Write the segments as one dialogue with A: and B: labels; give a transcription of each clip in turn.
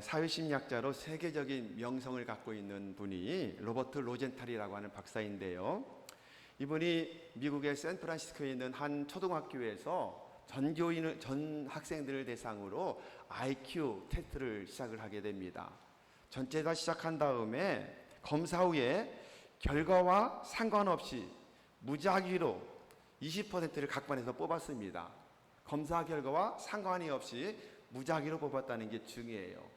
A: 사회심리학자로 세계적인 명성을 갖고 있는 분이 로버트 로젠탈이라고 하는 박사인데요. 이분이 미국의 샌프란시스코에 있는 한 초등학교에서 전 학생들을 대상으로 IQ 테스트를 시작을 하게 됩니다. 전체 다 시작한 다음에 검사 후에 결과와 상관없이 무작위로 20%를 각반에서 뽑았습니다. 검사 결과와 상관이 없이 무작위로 뽑았다는 게 중요해요.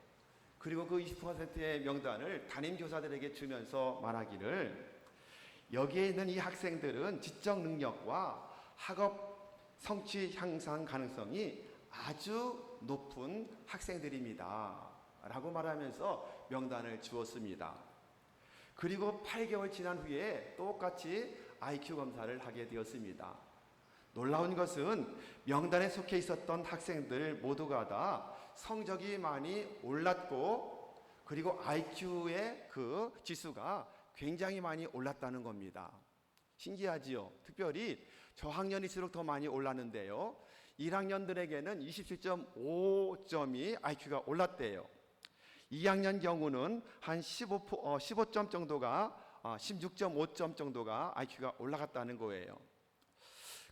A: 그리고 그 20%의 명단을 담임교사들에게 주면서 말하기를, 여기에 있는 이 학생들은 지적 능력과 학업 성취 향상 가능성이 아주 높은 학생들입니다 라고 말하면서 명단을 주었습니다. 그리고 8개월 지난 후에 똑같이 IQ 검사를 하게 되었습니다. 놀라운 것은 명단에 속해 있었던 학생들 모두가 다 성적이 많이 올랐고, 그리고 IQ의 그 지수가 굉장히 많이 올랐다는 겁니다. 신기하지요? 특별히 저학년일수록 더 많이 올랐는데요. 1학년들에게는 27.5점이 IQ가 올랐대요. 2학년 경우는 한 15점 정도가 16.5점 정도가 IQ가 올라갔다는 거예요.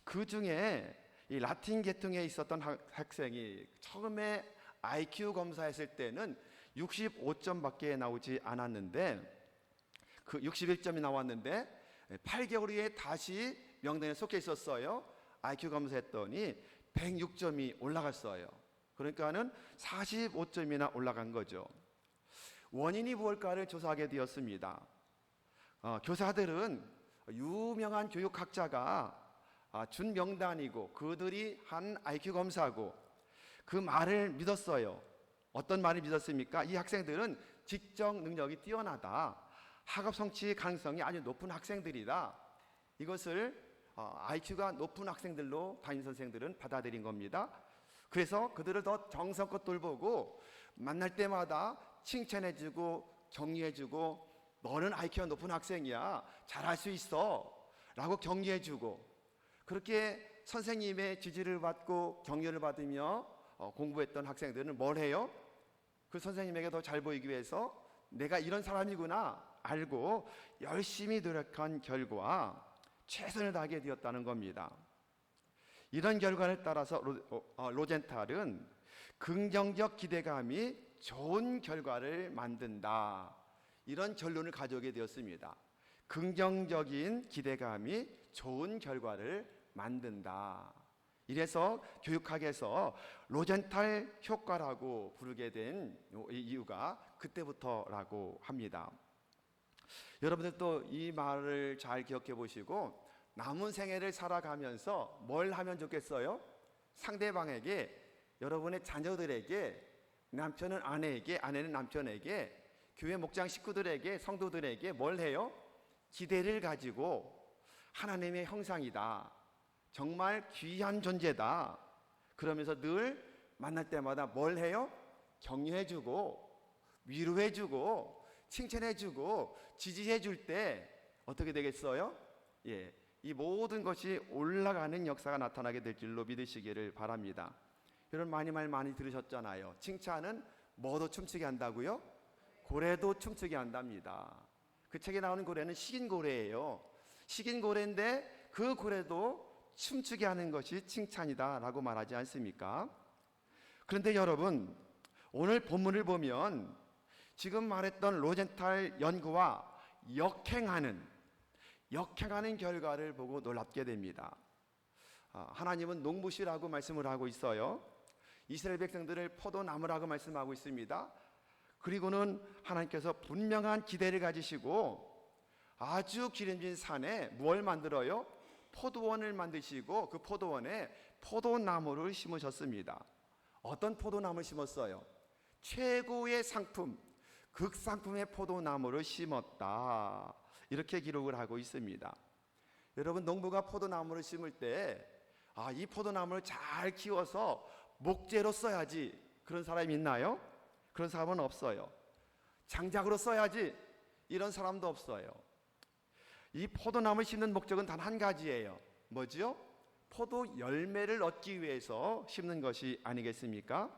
A: 그 중에 이 라틴 계통에 있었던 학생이 처음에 IQ 검사했을 때는 65점밖에 나오지 않았는데, 그 61점이 나왔는데 8개월 후에 다시 명단에 속해 있었어요. IQ 검사했더니 106점이 올라갔어요. 그러니까는 45점이나 올라간 거죠. 원인이 무엇일까를 조사하게 되었습니다. 교사들은 유명한 교육학자가 준 명단이고 그들이 한 IQ 검사고 그 말을 믿었어요. 어떤 말을 믿었습니까? 이 학생들은 지적 능력이 뛰어나다, 학업 성취 가능성이 아주 높은 학생들이다. 이것을 IQ가 높은 학생들로 담임선생들은 받아들인 겁니다. 그래서 그들을 더 정성껏 돌보고 만날 때마다 칭찬해주고 격려해주고, 너는 IQ가 높은 학생이야, 잘할 수 있어 라고 격려해주고, 그렇게 선생님의 지지를 받고 격려를 받으며 공부했던 학생들은 뭘 해요? 그 선생님에게 더 잘 보이기 위해서 내가 이런 사람이구나 알고 열심히 노력한 결과 최선을 다하게 되었다는 겁니다. 이런 결과를 따라서 로젠탈은 긍정적 기대감이 좋은 결과를 만든다, 이런 결론을 가져오게 되었습니다. 긍정적인 기대감이 좋은 결과를 만든다. 이래서 교육학에서 로젠탈 효과라고 부르게 된 이유가 그때부터라고 합니다. 여러분들도 이 말을 잘 기억해 보시고 남은 생애를 살아가면서 뭘 하면 좋겠어요? 상대방에게, 여러분의 자녀들에게, 남편은 아내에게, 아내는 남편에게, 교회 목장 식구들에게, 성도들에게 뭘 해요? 기대를 가지고 하나님의 형상이다, 정말 귀한 존재다, 그러면서 늘 만날 때마다 뭘 해요? 격려해주고 위로해주고 칭찬해주고 지지해줄 때 어떻게 되겠어요? 이 모든 것이 올라가는 역사가 나타나게 될 줄로 믿으시기를 바랍니다. 여러분 많이 들으셨잖아요. 칭찬은 뭐도 춤추게 한다고요? 고래도 춤추게 한답니다. 그 책에 나오는 고래는 식인 고래예요. 식인 고래인데 그 고래도 춤추게 하는 것이 칭찬이다 라고 말하지 않습니까? 그런데 여러분, 오늘 본문을 보면 지금 말했던 로젠탈 연구와 역행하는 결과를 보고 놀랍게 됩니다. 하나님은 농부시라고 말씀을 하고 있어요. 이스라엘 백성들을 포도나무라고 말씀하고 있습니다. 그리고는 하나님께서 분명한 기대를 가지시고 아주 기름진 산에 뭘 만들어요? 포도원을 만드시고 그 포도원에 포도나무를 심으셨습니다. 어떤 포도나무를 심었어요? 최고의 상품, 극상품의 포도나무를 심었다, 이렇게 기록을 하고 있습니다. 여러분, 농부가 포도나무를 심을 때 이 포도나무를 잘 키워서 목재로 써야지, 그런 사람이 있나요? 그런 사람은 없어요. 장작으로 써야지, 이런 사람도 없어요. 이 포도나무를 심는 목적은 단 한 가지예요. 뭐지요? 포도 열매를 얻기 위해서 심는 것이 아니겠습니까?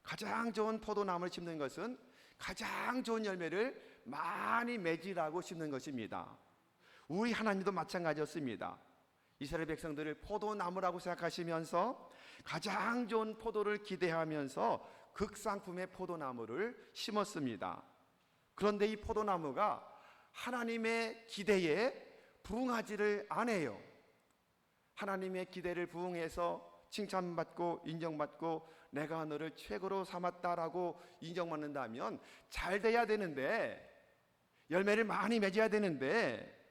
A: 가장 좋은 포도나무를 심는 것은 가장 좋은 열매를 많이 맺으라고 심는 것입니다. 우리 하나님도 마찬가지였습니다. 이스라엘 백성들을 포도나무라고 생각하시면서 가장 좋은 포도를 기대하면서 극상품의 포도나무를 심었습니다. 그런데 이 포도나무가 하나님의 기대에 부응하지를 않아요. 하나님의 기대를 부응해서 칭찬받고 인정받고 내가 너를 최고로 삼았다라고 인정받는다면 잘 돼야 되는데, 열매를 많이 맺어야 되는데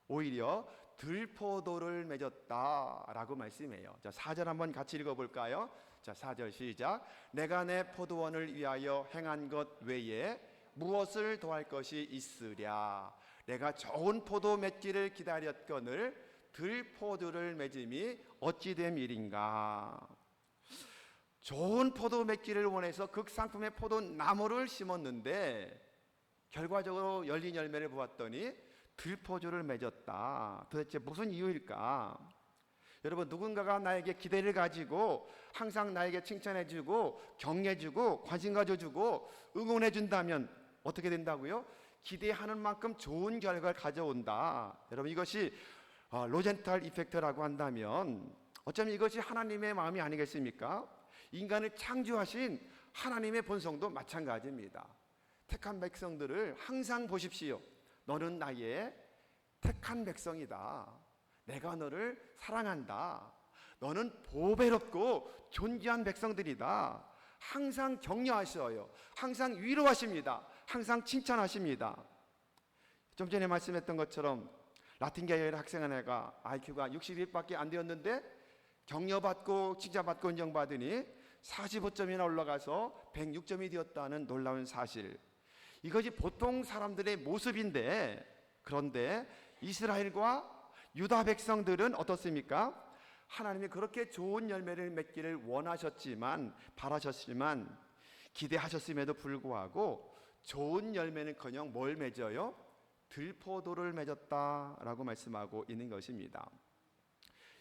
A: 오히려 들포도를 맺었다라고 말씀해요. 자, 4절 한번 같이 읽어볼까요? 자, 4절 시작. 내가 내 포도원을 위하여 행한 것 외에 무엇을 더할 것이 있으랴. 내가 좋은 포도 맺기를 기다렸거늘 들포도를 맺음이 어찌 됨 일인가. 좋은 포도 맺기를 원해서 극상품의 포도나무를 심었는데 결과적으로 열린 열매를 보았더니 들포도를 맺었다. 도대체 무슨 이유일까? 여러분, 누군가가 나에게 기대를 가지고 항상 나에게 칭찬해주고 격려해주고 관심 가져주고 응원해준다면 어떻게 된다고요? 기대하는 만큼 좋은 결과를 가져온다. 여러분, 이것이 로젠탈 이펙트라고 한다면 어쩌면 이것이 하나님의 마음이 아니겠습니까? 인간을 창조하신 하나님의 본성도 마찬가지입니다. 택한 백성들을 항상 보십시오. 너는 나의 택한 백성이다. 내가 너를 사랑한다. 너는 보배롭고 존귀한 백성들이다. 항상 격려하셔요. 항상 위로하십니다. 항상 칭찬하십니다. 좀 전에 말씀했던 것처럼 라틴계열 학생 하나가 IQ가 61밖에 안 되었는데 격려받고 칭찬받고 인정받으니 45점이나 올라가서 106점이 되었다는 놀라운 사실. 이것이 보통 사람들의 모습인데, 그런데 이스라엘과 유다 백성들은 어떻습니까? 하나님이 그렇게 좋은 열매를 맺기를 원하셨지만, 바라셨지만, 기대하셨음에도 불구하고 좋은 열매는커녕 뭘 맺어요? 들포도를 맺었다라고 말씀하고 있는 것입니다.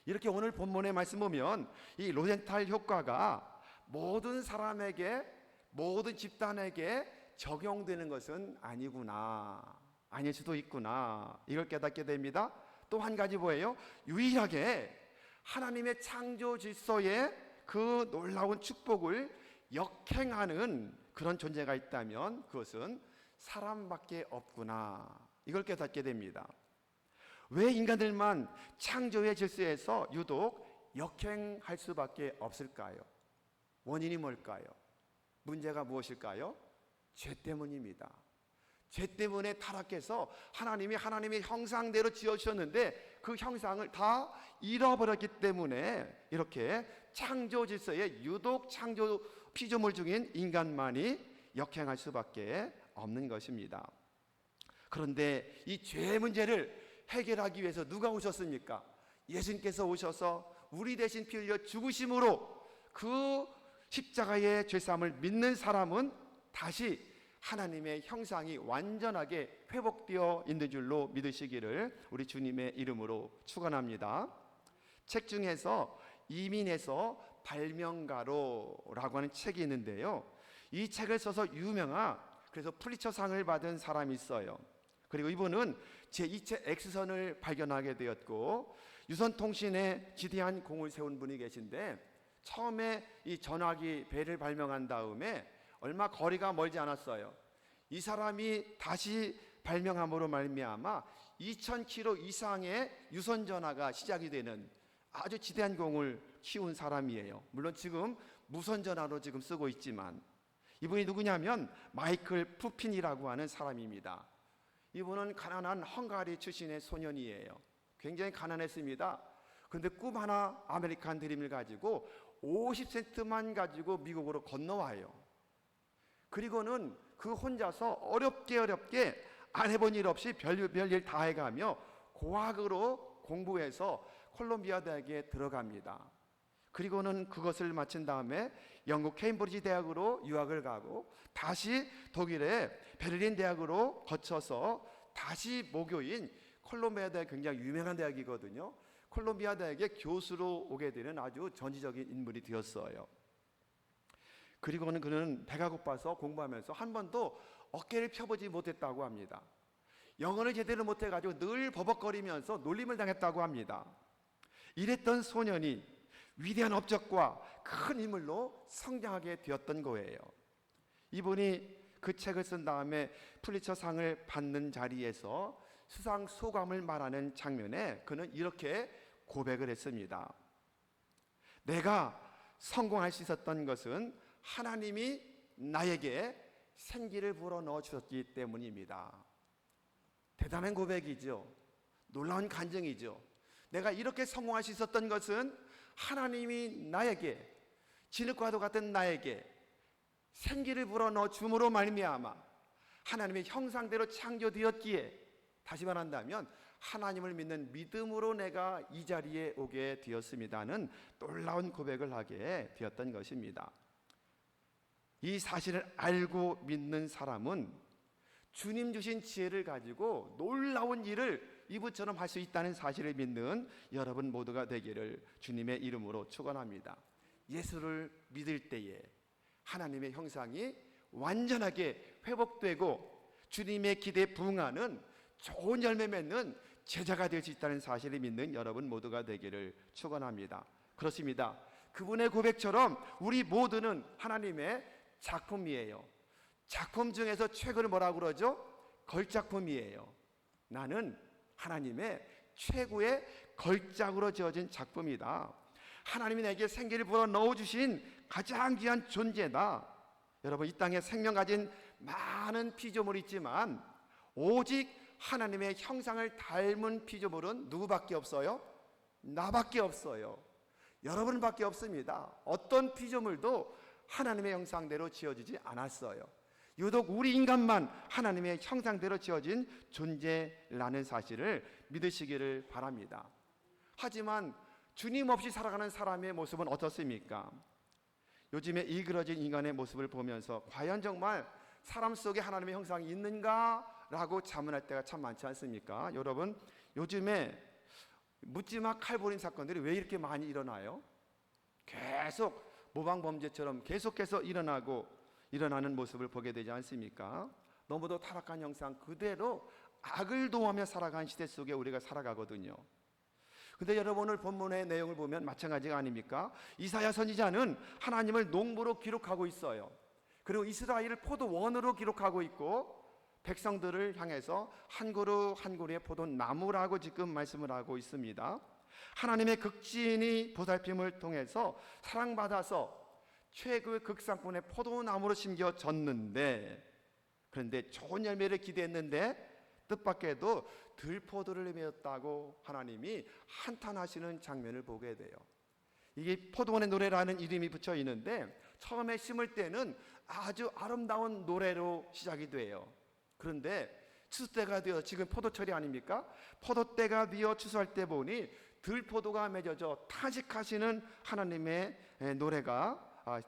A: 이렇게 오늘 본문의 말씀 보면 이 로젠탈 효과가 모든 사람에게, 모든 집단에게 적용되는 것은 아니구나, 아닐 수도 있구나, 이걸 깨닫게 됩니다. 또 한 가지 뭐예요? 유일하게 하나님의 창조 질서의 그 놀라운 축복을 역행하는 그런 존재가 있다면 그것은 사람밖에 없구나, 이걸 깨닫게 됩니다. 왜 인간들만 창조의 질서에서 유독 역행할 수밖에 없을까요? 원인이 뭘까요? 문제가 무엇일까요? 죄 때문입니다. 죄 때문에 타락해서 하나님이 하나님의 형상대로 지어주셨는데 그 형상을 다 잃어버렸기 때문에 이렇게 창조 질서에 유독 창조 피조물 중인 인간만이 역행할 수밖에 없는 것입니다. 그런데 이 죄의 문제를 해결하기 위해서 누가 오셨습니까? 예수님께서 오셔서 우리 대신 피 흘려 죽으심으로 그 십자가의 죄사함을 믿는 사람은 다시 하나님의 형상이 완전하게 회복되어 있는 줄로 믿으시기를 우리 주님의 이름으로 축원합니다. 책 중에서 이민에서 발명가로라고 하는 책이 있는데요, 이 책을 써서 유명한, 그래서 플리처상을 받은 사람이 있어요. 그리고 이분은 제2체 X선을 발견하게 되었고 유선통신에 지대한 공을 세운 분이 계신데, 처음에 이 전화기 벨을 발명한 다음에 얼마 거리가 멀지 않았어요. 이 사람이 다시 발명함으로 말미암아 2000km 이상의 유선전화가 시작이 되는 아주 지대한 공을 키운 사람이에요. 물론 지금 무선전화로 지금 쓰고 있지만, 이분이 누구냐면 마이클 푸핀이라고 하는 사람입니다. 이분은 가난한 헝가리 출신의 소년이에요. 굉장히 가난했습니다. 그런데 꿈 하나, 아메리칸 드림을 가지고 50센트만 가지고 미국으로 건너와요. 그리고는 그 혼자서 어렵게 안 해본 일 없이 별일 다 해가며 고학으로 공부해서 콜롬비아 대학에 들어갑니다. 그리고는 그것을 마친 다음에 영국 케임브리지 대학으로 유학을 가고 다시 독일의 베를린 대학으로 거쳐서 다시 모교인 콜롬비아 대학, 굉장히 유명한 대학이거든요. 콜롬비아 대학의 교수로 오게 되는 아주 전지적인 인물이 되었어요. 그리고는 그는 배가 고파서 공부하면서 한 번도 어깨를 펴보지 못했다고 합니다. 영어를 제대로 못해가지고 늘 버벅거리면서 놀림을 당했다고 합니다. 이랬던 소년이 위대한 업적과 큰 인물로 성장하게 되었던 거예요. 이분이 그 책을 쓴 다음에 풀리처상을 받는 자리에서 수상 소감을 말하는 장면에 그는 이렇게 고백을 했습니다. 내가 성공할 수 있었던 것은 하나님이 나에게 생기를 불어넣어 주셨기 때문입니다. 대단한 고백이죠. 놀라운 간증이죠. 내가 이렇게 성공할 수 있었던 것은 하나님이 나에게, 진흙과도 같은 나에게 생기를 불어넣어 줌으로 말미암아 하나님의 형상대로 창조되었기에, 다시 말한다면 하나님을 믿는 믿음으로 내가 이 자리에 오게 되었습니다는 놀라운 고백을 하게 되었던 것입니다. 이 사실을 알고 믿는 사람은 주님 주신 지혜를 가지고 놀라운 일을 이분처럼 할 수 있다는 사실을 믿는 여러분 모두가 되기를 주님의 이름으로 축원합니다. 예수를 믿을 때에 하나님의 형상이 완전하게 회복되고 주님의 기대에 부응하는 좋은 열매 맺는 제자가 될 수 있다는 사실을 믿는 여러분 모두가 되기를 축원합니다. 그렇습니다. 그분의 고백처럼 우리 모두는 하나님의 작품이에요. 작품 중에서 최고를 뭐라고 그러죠? 걸작품이에요. 나는 하나님의 최고의 걸작으로 지어진 작품이다. 하나님이 내게 생기를 불어 넣어주신 가장 귀한 존재다. 여러분, 이 땅에 생명 가진 많은 피조물이 있지만 오직 하나님의 형상을 닮은 피조물은 누구밖에 없어요? 나밖에 없어요. 여러분밖에 없습니다. 어떤 피조물도 하나님의 형상대로 지어지지 않았어요. 유독 우리 인간만 하나님의 형상대로 지어진 존재라는 사실을 믿으시기를 바랍니다. 하지만 주님 없이 살아가는 사람의 모습은 어떻습니까? 요즘에 일그러진 인간의 모습을 보면서 과연 정말 사람 속에 하나님의 형상이 있는가라고 자문할 때가 참 많지 않습니까? 여러분, 요즘에 묻지마 칼부림 사건들이 왜 이렇게 많이 일어나요? 계속 모방범죄처럼 계속해서 일어나는 모습을 보게 되지 않습니까? 너무도 타락한 형상 그대로 악을 도하며 살아간 시대 속에 우리가 살아가거든요. 근데 여러분, 오늘 본문의 내용을 보면 마찬가지가 아닙니까? 이사야 선지자는 하나님을 농부로 기록하고 있어요. 그리고 이스라엘을 포도원으로 기록하고 있고 백성들을 향해서 한 그루 한 그루의 포도나무라고 지금 말씀을 하고 있습니다. 하나님의 극진히 보살핌을 통해서 사랑받아서 최고의 극상품의 포도나무로 심겨졌는데, 그런데 좋은 열매를 기대했는데 뜻밖에도 들포도를 맺었다고 하나님이 한탄하시는 장면을 보게 돼요. 이게 포도원의 노래라는 이름이 붙여 있는데 처음에 심을 때는 아주 아름다운 노래로 시작이 돼요. 그런데 추수때가 되어, 지금 포도철이 아닙니까? 포도때가 되어 추수할 때 보니 들포도가 맺어져 탄식하시는 하나님의 노래가,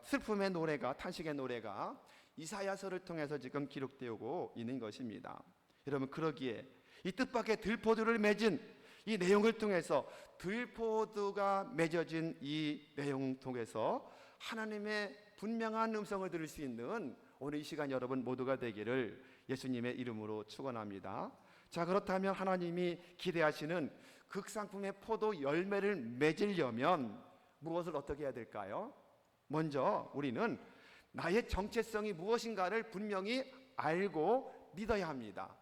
A: 슬픔의 노래가, 탄식의 노래가 이사야서를 통해서 지금 기록되고 있는 것입니다. 여러분, 그러기에 이 뜻밖의 들포도를 맺은 이 내용을 통해서, 들포도가 맺어진 이 내용 통해서 하나님의 분명한 음성을 들을 수 있는 오늘 이 시간 여러분 모두가 되기를 예수님의 이름으로 축원합니다. 자, 그렇다면 하나님이 기대하시는 극상품의 포도 열매를 맺으려면 무엇을 어떻게 해야 될까요? 먼저 우리는 나의 정체성이 무엇인가를 분명히 알고 믿어야 합니다.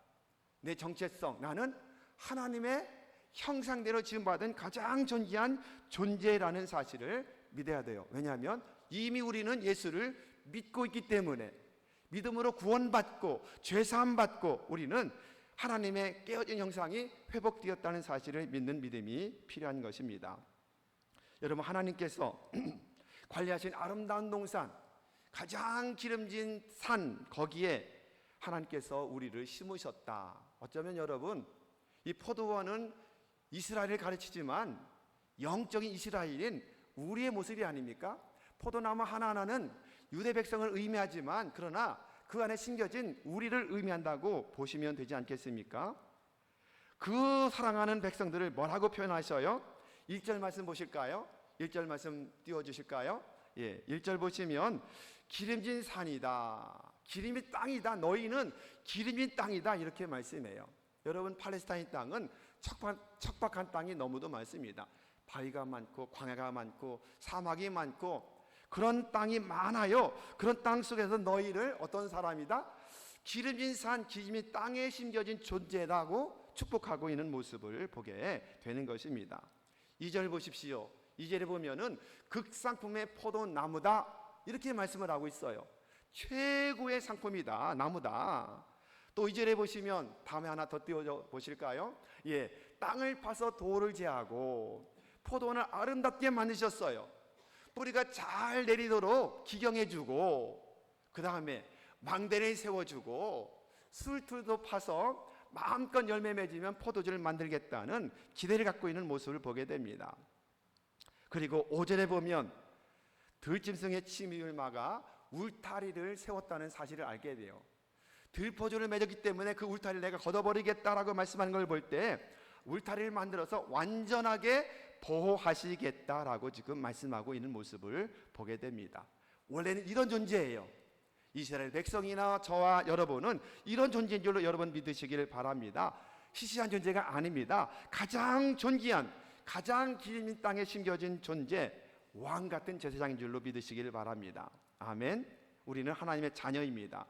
A: 내 정체성, 나는 하나님의 형상대로 지음받은 가장 존귀한 존재라는 사실을 믿어야 돼요. 왜냐하면 이미 우리는 예수를 믿고 있기 때문에, 믿음으로 구원받고 죄사함받고 우리는 하나님의 깨어진 형상이 회복되었다는 사실을 믿는 믿음이 필요한 것입니다. 여러분, 하나님께서 관리하신 아름다운 동산, 가장 기름진 산, 거기에 하나님께서 우리를 심으셨다. 어쩌면 여러분, 이 포도원은 이스라엘을 가르치지만 영적인 이스라엘인 우리의 모습이 아닙니까? 포도나무 하나하나는 유대 백성을 의미하지만 그러나 그 안에 심겨진 우리를 의미한다고 보시면 되지 않겠습니까? 그 사랑하는 백성들을 뭐라고 표현하셔요? 1절 말씀 보실까요? 1절 말씀 띄워주실까요? 1절 보시면 기름진 산이다, 기름진 땅이다, 너희는 기름진 땅이다, 이렇게 말씀해요. 여러분, 팔레스타인 땅은 척박한 땅이 너무도 많습니다. 바위가 많고 광야가 많고 사막이 많고 그런 땅이 많아요. 그런 땅 속에서 너희를 어떤 사람이다? 기름진 산, 기름진 땅에 심겨진 존재라고 축복하고 있는 모습을 보게 되는 것입니다. 2절 보십시오. 2절에 보면은 극상품의 포도나무다, 이렇게 말씀을 하고 있어요. 최고의 상품이다, 나무다. 또 2절에 보시면 다음에 하나 더 띄워 보실까요? 땅을 파서 돌을 제하고 포도원을 아름답게 만드셨어요. 뿌리가 잘 내리도록 기경해주고, 그 다음에 망대를 세워주고, 술틀도 파서 마음껏 열매 맺으면 포도주를 만들겠다는 기대를 갖고 있는 모습을 보게 됩니다. 그리고 5절에 보면 들짐승의 침입을 막아 울타리를 세웠다는 사실을 알게 돼요. 들포도를 맺었기 때문에 그 울타리를 내가 걷어버리겠다라고 말씀하는 걸 볼 때 울타리를 만들어서 완전하게 보호하시겠다라고 지금 말씀하고 있는 모습을 보게 됩니다. 원래는 이런 존재예요. 이스라엘 백성이나 저와 여러분은 이런 존재인 줄로 여러분 믿으시기를 바랍니다. 시시한 존재가 아닙니다. 가장 존귀한, 가장 기름진 땅에 심겨진 존재, 왕 같은 제사장인 줄로 믿으시기를 바랍니다. 아멘. 우리는 하나님의 자녀입니다.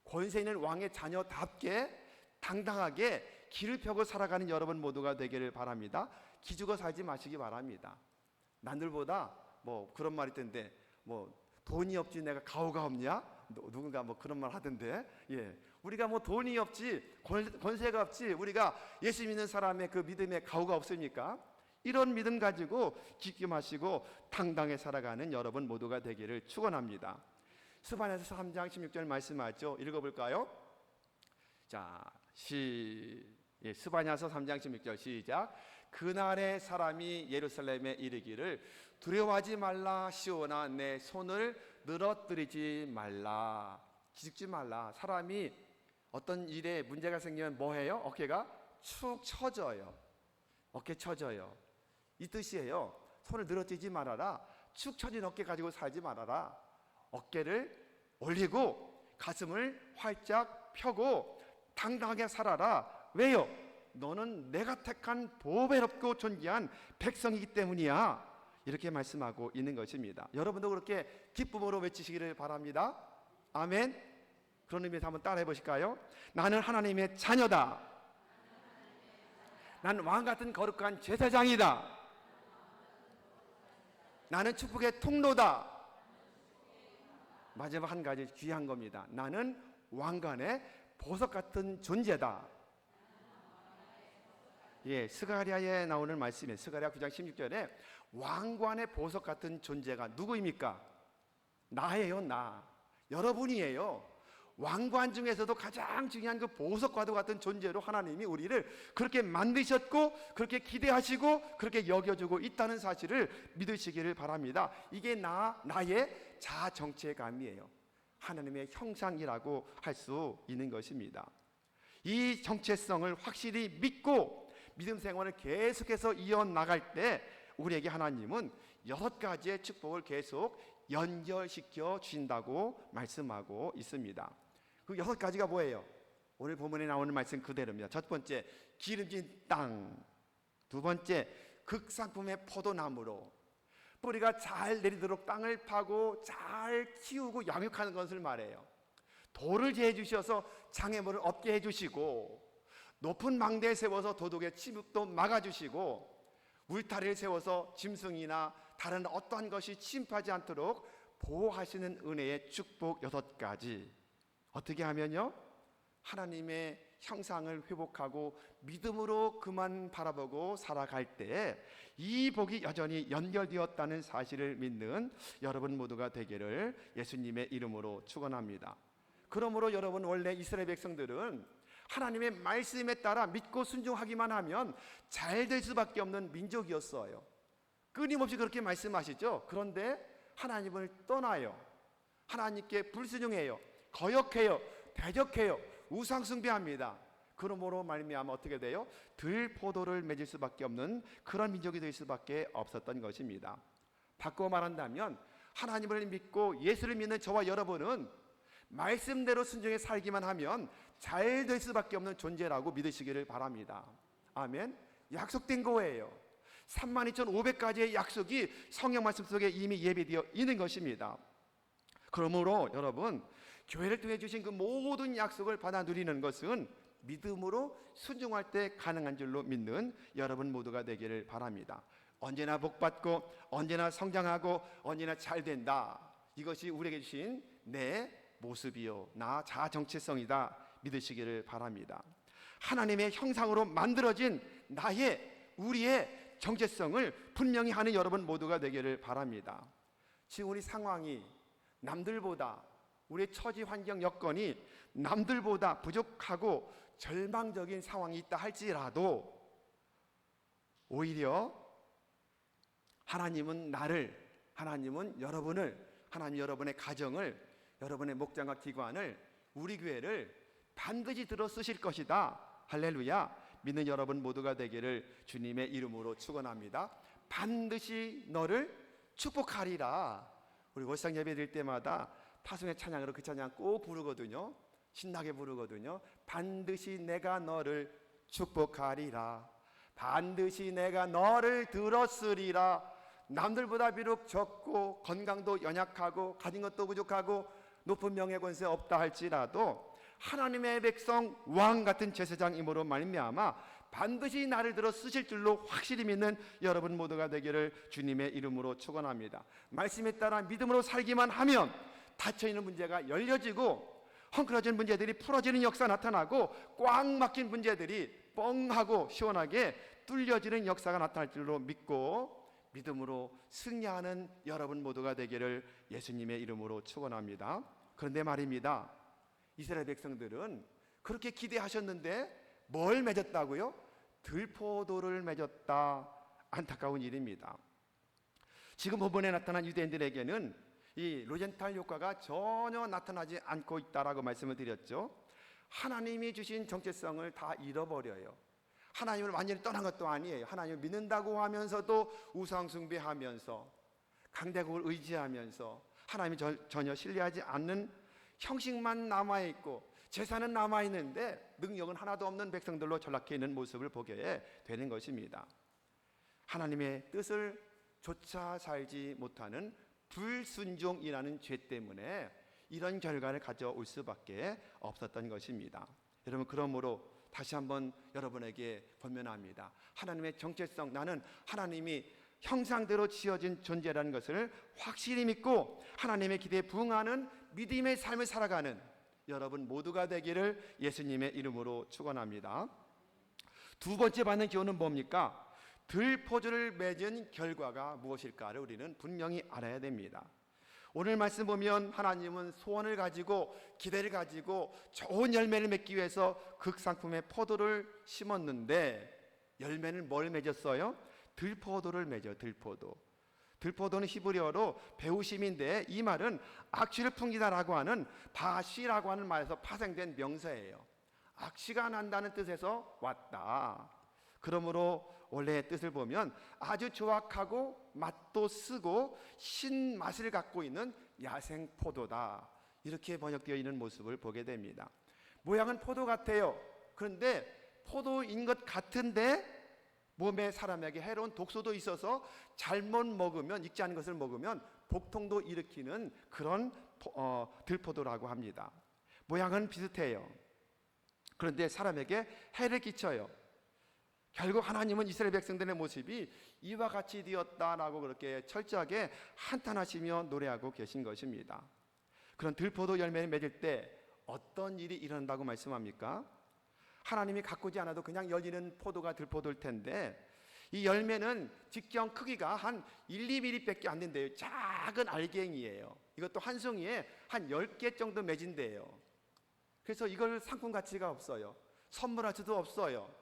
A: 권세 있는 왕의 자녀답게 당당하게 길을 펴고 살아가는 여러분 모두가 되기를 바랍니다. 기죽어 살지 마시기 바랍니다. 남들보다 그런 말이 있던데, 돈이 없지 내가 가오가 없냐? 누군가 그런 말 하던데, 우리가 돈이 없지, 권세가 없지, 우리가 예수 믿는 사람의 그 믿음에 가오가 없습니까? 이런 믿음 가지고 깊게 마시고 당당히 살아가는 여러분 모두가 되기를 축원합니다. 스바냐서 3장 16절 말씀하죠. 읽어볼까요? 자, 스바냐서 3장 16절 시작. 그날에 사람이 예루살렘에 이르기를 두려워하지 말라, 시온아 내 손을 늘어뜨리지 말라, 기죽지 말라. 사람이 어떤 일에 문제가 생기면 뭐해요? 어깨가 축 처져요. 어깨 처져요. 이 뜻이에요. 손을 늘어뜨리지 말아라. 축 처진 어깨 가지고 살지 말아라. 어깨를 올리고 가슴을 활짝 펴고 당당하게 살아라. 왜요? 너는 내가 택한 보배롭고 존귀한 백성이기 때문이야. 이렇게 말씀하고 있는 것입니다. 여러분도 그렇게 기쁨으로 외치시기를 바랍니다. 아멘. 그런 의미에서 한번 따라해 보실까요? 나는 하나님의 자녀다. 나는 왕같은 거룩한 제사장이다. 나는 축복의 통로다. 마지막 한 가지 귀한 겁니다. 나는 왕관의 보석 같은 존재다. 스가랴에 나오는 말씀이에요. 스가랴 9장 16절에 왕관의 보석 같은 존재가 누구입니까? 나예요. 나. 여러분이에요. 왕관 중에서도 가장 중요한 그 보석과도 같은 존재로 하나님이 우리를 그렇게 만드셨고 그렇게 기대하시고 그렇게 여겨주고 있다는 사실을 믿으시기를 바랍니다. 이게 나의 자아 정체감이에요. 하나님의 형상이라고 할 수 있는 것입니다. 이 정체성을 확실히 믿고 믿음 생활을 계속해서 이어나갈 때 우리에게 하나님은 6가지의 축복을 계속 연결시켜 주신다고 말씀하고 있습니다. 그 6가지가 뭐예요? 오늘 본문에 나오는 말씀 그대로입니다. 첫 번째, 기름진 땅. 두 번째, 극상품의 포도나무로 뿌리가 잘 내리도록 땅을 파고 잘 키우고 양육하는 것을 말해요. 돌을 제해 주셔서 장애물을 없게 해주시고, 높은 망대에 세워서 도둑의 침입도 막아주시고, 울타리를 세워서 짐승이나 다른 어떠한 것이 침입하지 않도록 보호하시는 은혜의 축복 6가지. 어떻게 하면요? 하나님의 형상을 회복하고 믿음으로 그만 바라보고 살아갈 때 이 복이 여전히 연결되었다는 사실을 믿는 여러분 모두가 되기를 예수님의 이름으로 축원합니다. 그러므로 여러분, 원래 이스라엘 백성들은 하나님의 말씀에 따라 믿고 순종하기만 하면 잘 될 수밖에 없는 민족이었어요. 끊임없이 그렇게 말씀하시죠. 그런데 하나님을 떠나요. 하나님께 불순종해요. 거역해요. 대적해요. 우상 숭배합니다. 그러므로 말미암아 어떻게 돼요? 들포도를 맺을 수밖에 없는 그런 민족이 될 수밖에 없었던 것입니다. 바꿔 말한다면 하나님을 믿고 예수를 믿는 저와 여러분은 말씀대로 순종해 살기만 하면 잘 될 수밖에 없는 존재라고 믿으시기를 바랍니다. 아멘. 약속된 거예요. 32,500가지의 약속이 성경 말씀 속에 이미 예비되어 있는 것입니다. 그러므로 여러분, 교회를 통해 주신 그 모든 약속을 받아 누리는 것은 믿음으로 순종할 때 가능한 줄로 믿는 여러분 모두가 되기를 바랍니다. 언제나 복받고 언제나 성장하고 언제나 잘 된다, 이것이 우리에게 주신 내 모습이요 나 자아 정체성이다 믿으시기를 바랍니다. 하나님의 형상으로 만들어진 우리의 정체성을 분명히 하는 여러분 모두가 되기를 바랍니다. 지금 우리 상황이 남들보다, 우리의 처지 환경 여건이 남들보다 부족하고 절망적인 상황이 있다 할지라도 오히려 하나님은 하나님은 여러분을, 하나님 여러분의 가정을, 여러분의 목장과 기관을, 우리 교회를 반드시 들어 쓰실 것이다. 할렐루야. 믿는 여러분 모두가 되기를 주님의 이름으로 축원합니다. 반드시 너를 축복하리라. 우리 월상 예배 드릴 때마다 파송의 찬양으로 그 찬양 꼭 부르거든요. 신나게 부르거든요. 반드시 내가 너를 축복하리라. 반드시 내가 너를 들었으리라. 남들보다 비록 적고 건강도 연약하고 가진 것도 부족하고 높은 명예 권세 없다 할지라도 하나님의 백성 왕 같은 제사장임으로 말미암아 반드시 나를 들어 쓰실 줄로 확실히 믿는 여러분 모두가 되기를 주님의 이름으로 축원합니다. 말씀에 따라 믿음으로 살기만 하면 닫혀있는 문제가 열려지고 헝클어진 문제들이 풀어지는 역사 나타나고 꽉 막힌 문제들이 뻥하고 시원하게 뚫려지는 역사가 나타날 줄로 믿고 믿음으로 승리하는 여러분 모두가 되기를 예수님의 이름으로 축원합니다. 그런데 말입니다, 이스라엘 백성들은 그렇게 기대하셨는데 뭘 맺었다고요? 들포도를 맺었다. 안타까운 일입니다. 지금 본문에 나타난 유대인들에게는 이 로젠탈 효과가 전혀 나타나지 않고 있다라고 말씀을 드렸죠. 하나님이 주신 정체성을 다 잃어버려요. 하나님을 완전히 떠난 것도 아니에요. 하나님을 믿는다고 하면서도 우상 숭배하면서 강대국을 의지하면서 하나님이 전혀 신뢰하지 않는 형식만 남아있고 재산은 남아있는데 능력은 하나도 없는 백성들로 전락해 있는 모습을 보게 되는 것입니다. 하나님의 뜻을 조차 살지 못하는 불순종이라는 죄 때문에 이런 결과를 가져올 수밖에 없었던 것입니다. 여러분, 그러므로 다시 한번 여러분에게 권면합니다. 하나님의 정체성, 나는 하나님이 형상대로 지어진 존재라는 것을 확실히 믿고 하나님의 기대에 부응하는 믿음의 삶을 살아가는 여러분 모두가 되기를 예수님의 이름으로 축원합니다. 두 번째 받는 교훈은 뭡니까? 들포도를 맺은 결과가 무엇일까를 우리는 분명히 알아야 됩니다. 오늘 말씀 보면 하나님은 소원을 가지고 기대를 가지고 좋은 열매를 맺기 위해서 극상품의 포도를 심었는데 열매는 뭘 맺었어요? 들포도를 맺어요. 들포도는 히브리어로 배우심인데 이 말은 악취를 풍기다라고 하는 바시라고 하는 말에서 파생된 명사예요. 악취가 난다는 뜻에서 왔다. 그러므로 원래의 뜻을 보면 아주 조악하고 맛도 쓰고 신맛을 갖고 있는 야생 포도다, 이렇게 번역되어 있는 모습을 보게 됩니다. 모양은 포도 같아요. 그런데 포도인 것 같은데 몸에 사람에게 해로운 독소도 있어서 잘못 먹으면, 익지 않은 것을 먹으면 복통도 일으키는 그런 들포도라고 합니다. 모양은 비슷해요. 그런데 사람에게 해를 끼쳐요. 결국 하나님은 이스라엘 백성들의 모습이 이와 같이 되었다라고 그렇게 철저하게 한탄하시며 노래하고 계신 것입니다. 그런 들포도 열매를 맺을 때 어떤 일이 일어난다고 말씀합니까? 하나님이 가꾸지 않아도 그냥 열리는 포도가 들포도일 텐데 이 열매는 직경 크기가 한 1, 2mm밖에 안 된대요. 작은 알갱이에요. 이것도 한 송이에 한 10개 정도 맺은대요. 그래서 이걸 상품 가치가 없어요. 선물할 수도 없어요.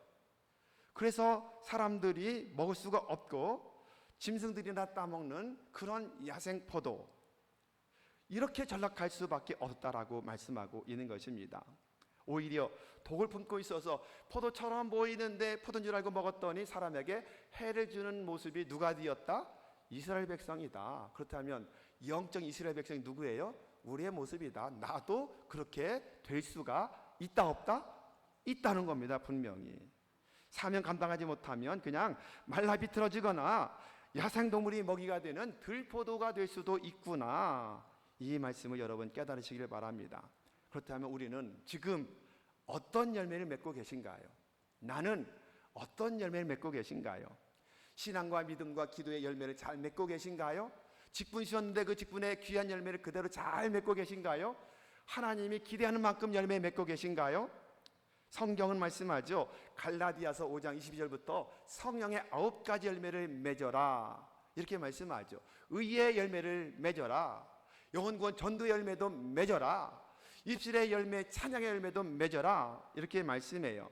A: 그래서 사람들이 먹을 수가 없고 짐승들이나 따먹는 그런 야생 포도, 이렇게 전락할 수밖에 없다라고 말씀하고 있는 것입니다. 오히려 독을 품고 있어서 포도처럼 보이는데 포도인 줄 알고 먹었더니 사람에게 해를 주는 모습이 누가 되었다? 이스라엘 백성이다. 그렇다면 영적 이스라엘 백성이 누구예요? 우리의 모습이다. 나도 그렇게 될 수가 있다 없다? 있다는 겁니다. 분명히 사명 감당하지 못하면 그냥 말라 비틀어지거나 야생동물이 먹이가 되는 들포도가 될 수도 있구나. 이 말씀을 여러분 깨달으시길 바랍니다. 그렇다면 우리는 지금 어떤 열매를 맺고 계신가요? 나는 어떤 열매를 맺고 계신가요? 신앙과 믿음과 기도의 열매를 잘 맺고 계신가요? 직분 주셨는데 그 직분의 귀한 열매를 그대로 잘 맺고 계신가요? 하나님이 기대하는 만큼 열매 맺고 계신가요? 성경은 말씀하죠. 갈라디아서 5장 22절부터 성령의 9가지 열매를 맺어라 이렇게 말씀하죠. 의의 열매를 맺어라. 영혼구원 전도의 열매도 맺어라. 입술의 열매, 찬양의 열매도 맺어라 이렇게 말씀해요.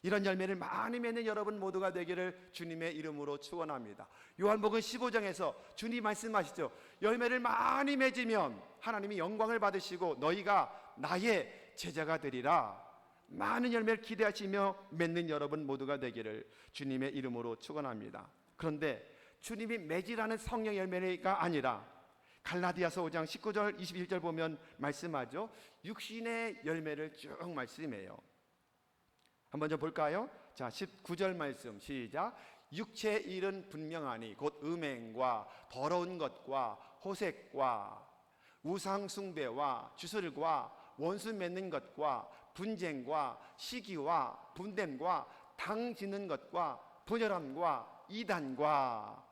A: 이런 열매를 많이 맺는 여러분 모두가 되기를 주님의 이름으로 축원합니다. 요한복음 15장에서 주님 말씀하시죠. 열매를 많이 맺으면 하나님이 영광을 받으시고 너희가 나의 제자가 되리라. 많은 열매를 기대하시며 맺는 여러분 모두가 되기를 주님의 이름으로 축원합니다. 그런데 주님이 맺으라는 성령 열매가 아니라 갈라디아서 5장 19절 21절 보면 말씀하죠. 육신의 열매를 쭉 말씀해요. 한번 좀 볼까요? 자, 19절 말씀 시작. 육체의 일은 분명하니 곧 음행과 더러운 것과 호색과 우상 숭배와 주술과 원수 맺는 것과 분쟁과 시기와 분됨과 당 짓는 것과 분열함과 이단과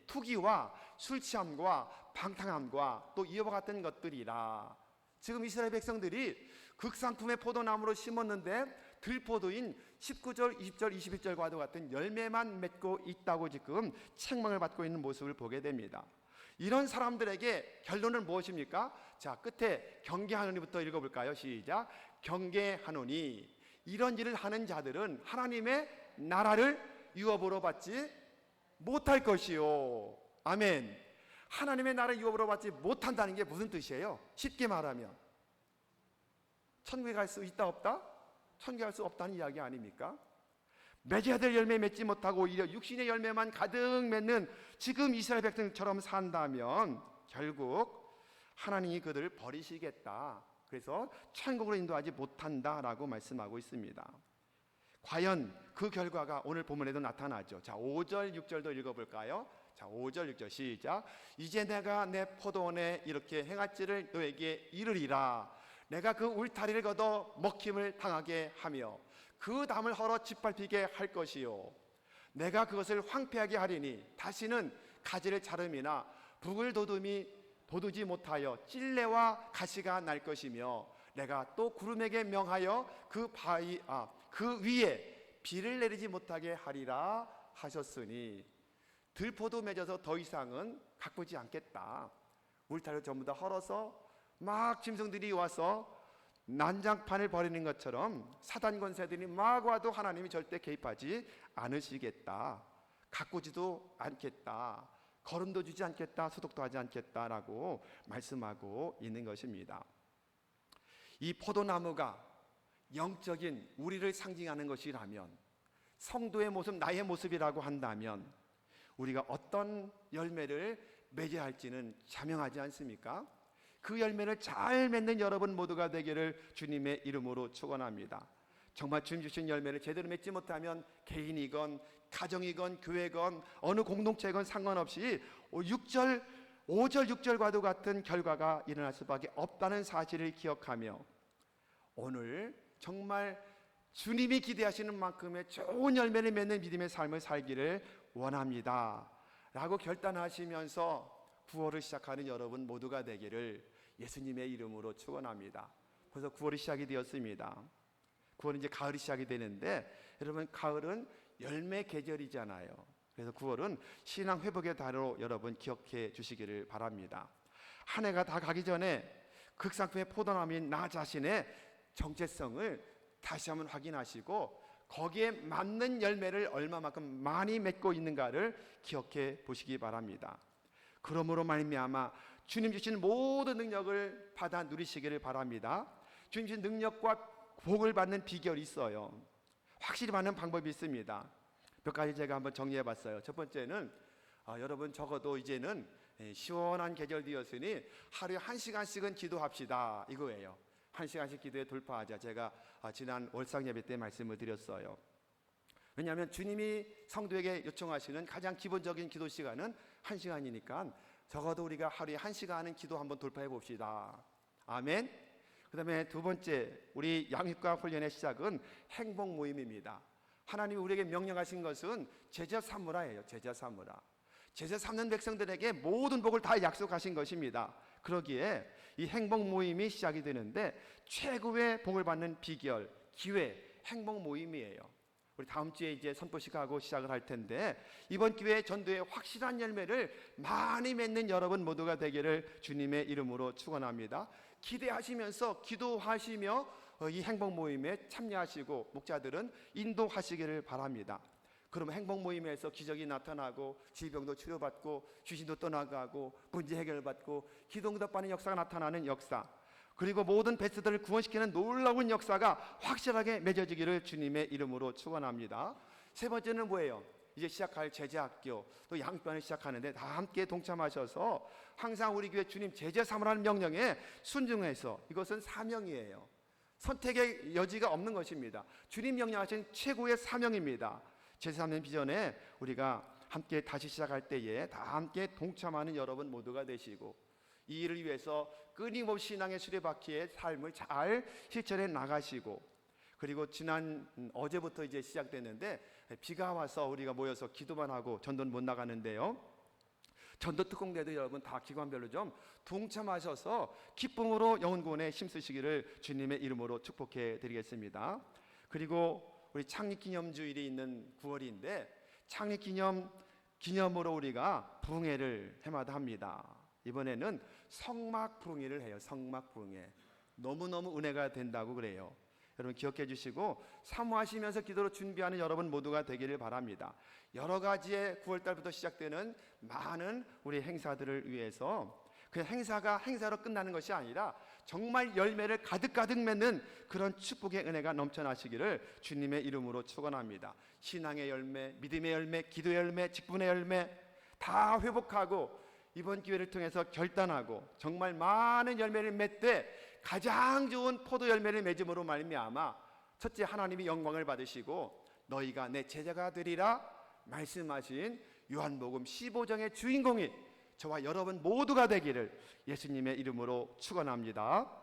A: 투기와 술 취함과 방탕함과 또 이와 같은 것들이라. 지금 이스라엘 백성들이 극상품의 포도나무로 심었는데 들포도인 19절, 20절, 21절과도 같은 열매만 맺고 있다고 지금 책망을 받고 있는 모습을 보게 됩니다. 이런 사람들에게 결론은 무엇입니까? 자, 끝에 경계하노니부터 읽어볼까요? 시작. 경계하노니 이런 일을 하는 자들은 하나님의 나라를 유업으로 받지 못할 것이요. 아멘. 하나님의 나라를 유업으로 받지 못한다는 게 무슨 뜻이에요? 쉽게 말하면 천국에 갈 수 있다 없다? 천국에 갈 수 없다는 이야기 아닙니까? 맺어야 될 열매 맺지 못하고 오히려 육신의 열매만 가득 맺는 지금 이스라엘 백성처럼 산다면 결국 하나님이 그들을 버리시겠다. 그래서 천국으로 인도하지 못한다라고 말씀하고 있습니다. 과연 그 결과가 오늘 본문에도 나타나죠. 자, 5절 6절도 읽어볼까요? 자, 5절 6절 시작. 이제 내가 내 포도원에 이렇게 행할지를 너에게 이르리라. 내가 그 울타리를 걷어 먹힘을 당하게 하며 그 담을 헐어 짓밟히게 할 것이요. 내가 그것을 황폐하게 하리니 다시는 가지를 자름이나 북을 돋우지 못하여 찔레와 가시가 날 것이며 내가 또 구름에게 명하여 그 위에 비를 내리지 못하게 하리라 하셨으니 들포도 맺어서 더 이상은 가꾸지 않겠다. 울타리를 전부 다 헐어서 막 짐승들이 와서 난장판을 벌이는 것처럼 사단 권세들이 막 와도 하나님이 절대 개입하지 않으시겠다. 가꾸지도 않겠다. 거름도 주지 않겠다. 소독도 하지 않겠다라고 말씀하고 있는 것입니다. 이 포도나무가 영적인 우리를 상징하는 것이라면, 성도의 모습, 나의 모습이라고 한다면 우리가 어떤 열매를 맺어야 할지는 자명하지 않습니까? 그 열매를 잘 맺는 여러분 모두가 되기를 주님의 이름으로 축원합니다. 정말 주님 주신 열매를 제대로 맺지 못하면 개인이건 가정이건 교회건 어느 공동체건 상관없이 5절 6절과도 같은 결과가 일어날 수밖에 없다는 사실을 기억하며 오늘 정말 주님이 기대하시는 만큼의 좋은 열매를 맺는 믿음의 삶을 살기를 원합니다 라고 결단하시면서 9월을 시작하는 여러분 모두가 되기를 예수님의 이름으로 축원합니다. 벌써 9월이 시작이 되었습니다. 9월은 이제 가을이 시작이 되는데 여러분 가을은 열매 계절이잖아요. 그래서 9월은 신앙 회복의 달로 여러분 기억해 주시기를 바랍니다. 한 해가 다 가기 전에 극상품의 포도나무인 나 자신의 정체성을 다시 한번 확인하시고 거기에 맞는 열매를 얼마만큼 많이 맺고 있는가를 기억해 보시기 바랍니다. 그러므로 말미암아 주님 주신 모든 능력을 받아 누리시기를 바랍니다. 주님 주신 능력과 복을 받는 비결이 있어요. 확실히 받는 방법이 있습니다. 몇 가지 제가 한번 정리해 봤어요. 첫 번째는 여러분 적어도 이제는 시원한 계절 되었으니 하루에 1시간씩은 기도합시다 이거예요. 1시간씩 기도에 돌파하자. 제가 지난 월상 예배 때 말씀을 드렸어요. 왜냐하면 주님이 성도에게 요청하시는 가장 기본적인 기도 시간은 1시간이니까 적어도 우리가 하루에 1시간은 기도 한번 돌파해 봅시다. 아멘. 그 다음에 두 번째, 우리 양육과 훈련의 시작은 행복 모임입니다. 하나님이 우리에게 명령하신 것은 제자 삼으라예요. 제자 삼으라. 제자 삼는 백성들에게 모든 복을 다 약속하신 것입니다. 그러기에 이 행복 모임이 시작이 되는데 최고의 복을 받는 비결, 기회, 행복 모임이에요. 우리 다음 주에 이제 선포식하고 시작을 할 텐데 이번 기회에 전도의 확실한 열매를 많이 맺는 여러분 모두가 되기를 주님의 이름으로 축원합니다. 기대하시면서 기도하시며 이 행복 모임에 참여하시고 목자들은 인도하시기를 바랍니다. 그러면 행복 모임에서 기적이 나타나고 질병도 치료받고 귀신도 떠나가고 문제 해결받고 기도응답받는 역사가 나타나는 역사, 그리고 모든 베스트들을 구원시키는 놀라운 역사가 확실하게 맺어지기를 주님의 이름으로 축원합니다. 세 번째는 뭐예요? 이제 시작할 제자학교 또 양육반을 시작하는데 다 함께 동참하셔서 항상 우리 교회 주님 제자 삼으라는 명령에 순종해서, 이것은 사명이에요. 선택의 여지가 없는 것입니다. 주님 명령하신 최고의 사명입니다. 제자 삼는 비전에 우리가 함께 다시 시작할 때에 다 함께 동참하는 여러분 모두가 되시고 이 일을 위해서 끊임없이 신앙의 수레바퀴의 삶을 잘 실천해 나가시고, 그리고 지난 어제부터 이제 시작됐는데 비가 와서 우리가 모여서 기도만 하고 전도는 못 나가는데요. 전도 특공대도 여러분 다 기관별로 좀 동참하셔서 기쁨으로 영혼구원에 힘쓰시기를 주님의 이름으로 축복해 드리겠습니다. 그리고 우리 창립기념주일이 있는 9월인데 창립기념으로 우리가 부흥회를 해마다 합니다. 이번에는 성막부흥회를 해요. 성막부흥회. 너무너무 은혜가 된다고 그래요. 여러분 기억해 주시고 사모하시면서 기도로 준비하는 여러분 모두가 되기를 바랍니다. 여러 가지의 9월달부터 시작되는 많은 우리 행사들을 위해서 그 행사가 행사로 끝나는 것이 아니라 정말 열매를 가득가득 맺는 그런 축복의 은혜가 넘쳐나시기를 주님의 이름으로 축원합니다. 신앙의 열매, 믿음의 열매, 기도의 열매, 직분의 열매 다 회복하고 이번 기회를 통해서 결단하고 정말 많은 열매를 맺되 가장 좋은 포도 열매를 맺음으로 말미암아 첫째 하나님이 영광을 받으시고 너희가 내 제자가 되리라 말씀하신 요한복음 15장의 주인공이 저와 여러분 모두가 되기를 예수님의 이름으로 축원합니다.